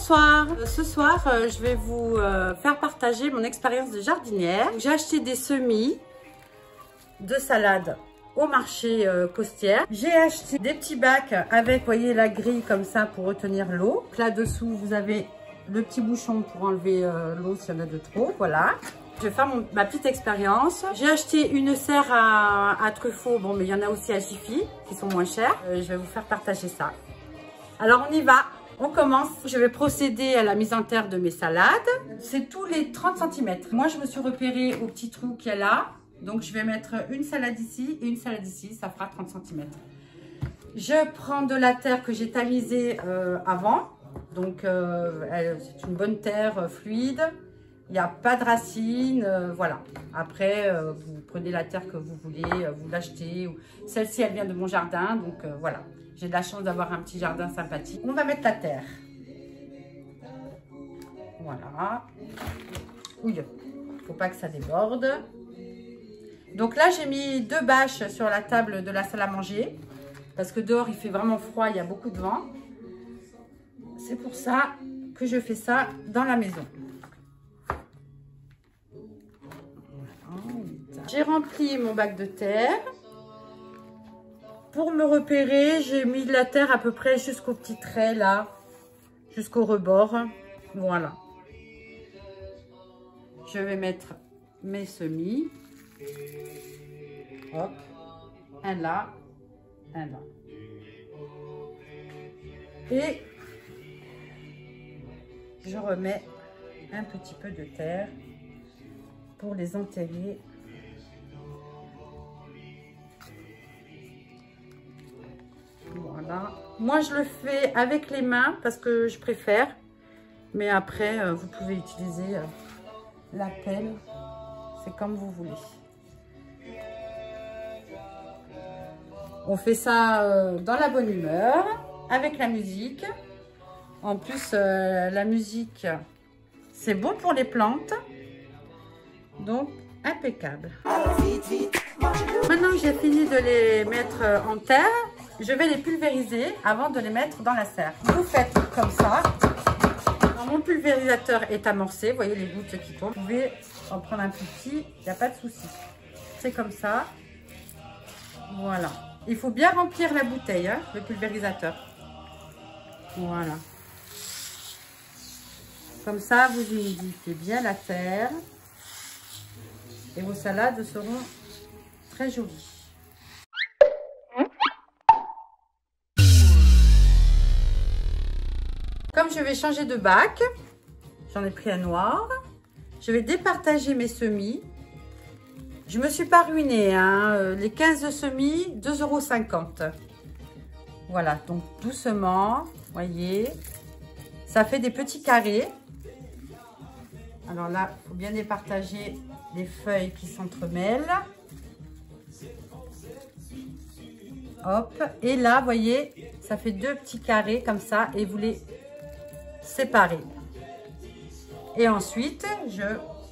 Bonsoir, ce soir je vais vous faire partager mon expérience de jardinière. J'ai acheté des semis de salade au marché Costières. J'ai acheté des petits bacs avec, vous voyez, la grille comme ça pour retenir l'eau. Là-dessous, vous avez le petit bouchon pour enlever l'eau s'il y en a de trop, voilà. Je vais faire ma petite expérience. J'ai acheté une serre à truffaut, bon mais il y en a aussi à Jiffy qui sont moins chers. Je vais vous faire partager ça. Alors on y va, on commence. Je vais procéder à la mise en terre de mes salades. C'est tous les 30 cm. Moi je me suis repérée au petit trou qu'il y a là. Donc je vais mettre une salade ici et une salade ici, ça fera 30 cm. Je prends de la terre que j'ai tamisée avant. Donc c'est une bonne terre fluide. Il n'y a pas de racines, voilà. Après, vous prenez la terre que vous voulez, vous l'achetez. Celle-ci, elle vient de mon jardin, donc voilà. J'ai de la chance d'avoir un petit jardin sympathique. On va mettre la terre. Voilà. Ouille, faut pas que ça déborde. Donc là, j'ai mis 2 bâches sur la table de la salle à manger. Parce que dehors, il fait vraiment froid, il y a beaucoup de vent. C'est pour ça que je fais ça dans la maison. J'ai rempli mon bac de terre. Pour me repérer, j'ai mis de la terre à peu près jusqu'au petit trait là, jusqu'au rebord. Voilà. Je vais mettre mes semis. Hop. Un là, un là. Et je remets un petit peu de terre pour les enterrer. Voilà. Moi, je le fais avec les mains parce que je préfère. Mais après, vous pouvez utiliser la pelle. C'est comme vous voulez. On fait ça dans la bonne humeur, avec la musique. En plus, la musique, c'est bon pour les plantes. Donc, impeccable. Maintenant que j'ai fini de les mettre en terre, je vais les pulvériser avant de les mettre dans la serre. Vous faites comme ça. Alors, mon pulvérisateur est amorcé. Vous voyez les gouttes qui tombent. Vous pouvez en prendre un plus petit. Il n'y a pas de souci. C'est comme ça. Voilà. Il faut bien remplir la bouteille, hein, le pulvérisateur. Voilà. Comme ça, vous humidifiez bien la terre. Et vos salades seront très jolies. Comme je vais changer de bac, j'en ai pris un noir. Je vais départager mes semis. Je ne me suis pas ruinée, hein. Les 15 semis, 2,50 €. Voilà, donc doucement, voyez. Ça fait des petits carrés. Alors là, il faut bien départager les feuilles qui s'entremêlent. Hop, et là, vous voyez, ça fait 2 petits carrés comme ça et vous les séparez. Et ensuite,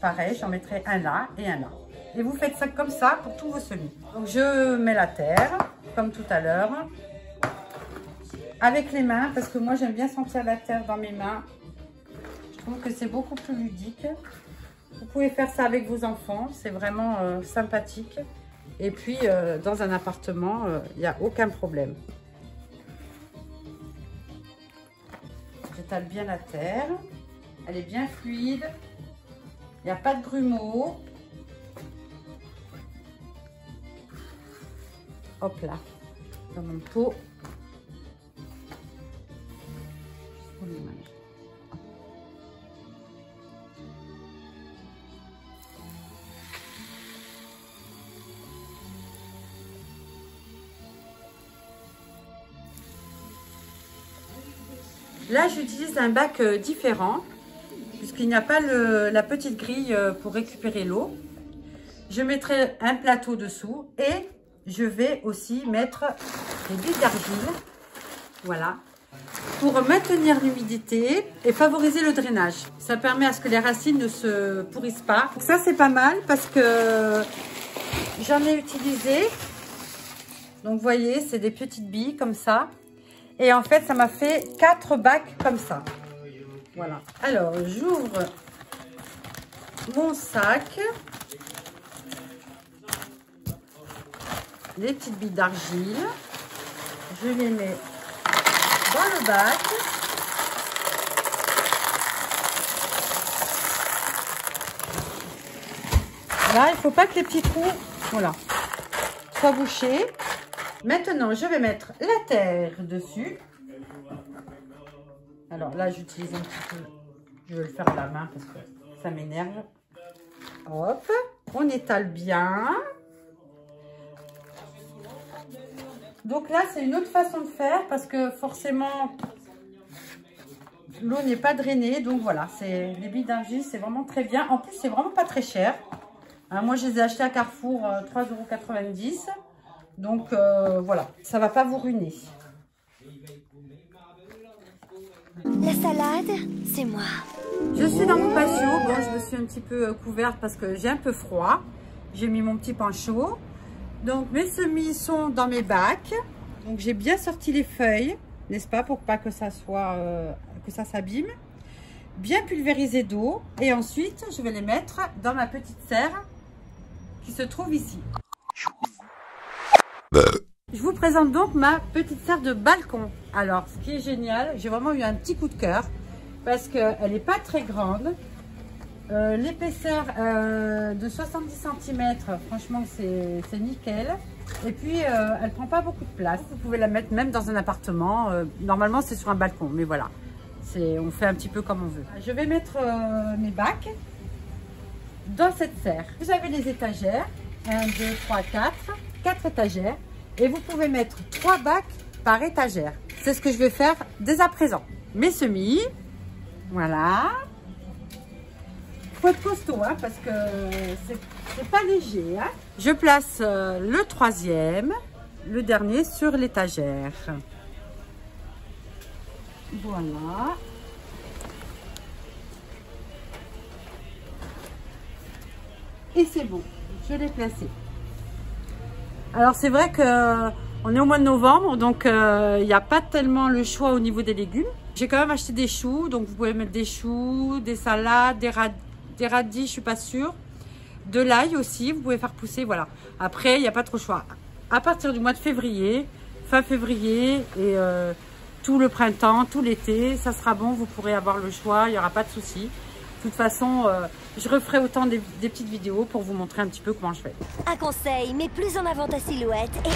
pareil, j'en mettrai un là et un là. Et vous faites ça comme ça pour tous vos semis. Donc, je mets la terre, comme tout à l'heure, avec les mains, parce que moi, j'aime bien sentir la terre dans mes mains. Je trouve que c'est beaucoup plus ludique. Vous pouvez faire ça avec vos enfants, c'est vraiment sympathique. Et puis, dans un appartement, il n'y a aucun problème. J'étale bien la terre. Elle est bien fluide. Il n'y a pas de grumeaux. Hop là, dans mon pot. Là, j'utilise un bac différent, puisqu'il n'y a pas la petite grille pour récupérer l'eau. Je mettrai un plateau dessous et je vais aussi mettre des billes d'argile, voilà, pour maintenir l'humidité et favoriser le drainage. Ça permet à ce que les racines ne se pourrissent pas. Donc ça, c'est pas mal parce que j'en ai utilisé. Donc, vous voyez, c'est des petites billes comme ça. Et en fait, ça m'a fait 4 bacs comme ça. Voilà. Alors, j'ouvre mon sac. Les petites billes d'argile. Je les mets dans le bac. Là, il ne faut pas que les petits trous, voilà, soient bouchés. Maintenant, je vais mettre la terre dessus. Alors là, j'utilise un petit peu, je vais le faire à la main parce que ça m'énerve. Hop, on étale bien. Donc là, c'est une autre façon de faire parce que forcément, l'eau n'est pas drainée. Donc voilà, c'est les billes d'argile, c'est vraiment très bien. En plus, c'est vraiment pas très cher. Hein, moi, je les ai achetées à Carrefour, 3,90 €. Donc voilà, ça va pas vous ruiner. La salade, c'est moi. Je suis dans mon patio. Bon, je me suis un petit peu couverte parce que j'ai un peu froid. J'ai mis mon petit pain chaud. Donc, mes semis sont dans mes bacs. Donc, j'ai bien sorti les feuilles, n'est-ce pas, pour pas que ça soit, que ça s'abîme. Bien pulvérisé d'eau. Et ensuite, je vais les mettre dans ma petite serre qui se trouve ici. Je vous présente donc ma petite serre de balcon. Alors, ce qui est génial, j'ai vraiment eu un petit coup de cœur parce qu'elle n'est pas très grande. L'épaisseur de 70 cm, franchement, c'est nickel. Et puis, elle prend pas beaucoup de place. Vous pouvez la mettre même dans un appartement. Normalement, c'est sur un balcon, mais voilà. On fait un petit peu comme on veut. Je vais mettre mes bacs dans cette serre. Vous avez les étagères. 1, 2, 3, 4 étagères. Et vous pouvez mettre 3 bacs par étagère. C'est ce que je vais faire dès à présent. Mes semis, voilà. Faut être costaud, hein, parce que c'est pas léger. Hein. Je place le 3e, le dernier sur l'étagère. Voilà. Et c'est bon, je l'ai placé. Alors c'est vrai que on est au mois de novembre, donc il n'y a pas tellement le choix au niveau des légumes. J'ai quand même acheté des choux, donc vous pouvez mettre des choux, des salades, des radis, je suis pas sûre. De l'ail aussi, vous pouvez faire pousser, voilà. Après, il n'y a pas trop le choix. À partir du mois de février, fin février et tout le printemps, tout l'été, ça sera bon, vous pourrez avoir le choix, il n'y aura pas de souci. De toute façon, je referai autant des petites vidéos pour vous montrer un petit peu comment je fais. Un conseil, mets plus en avant ta silhouette et...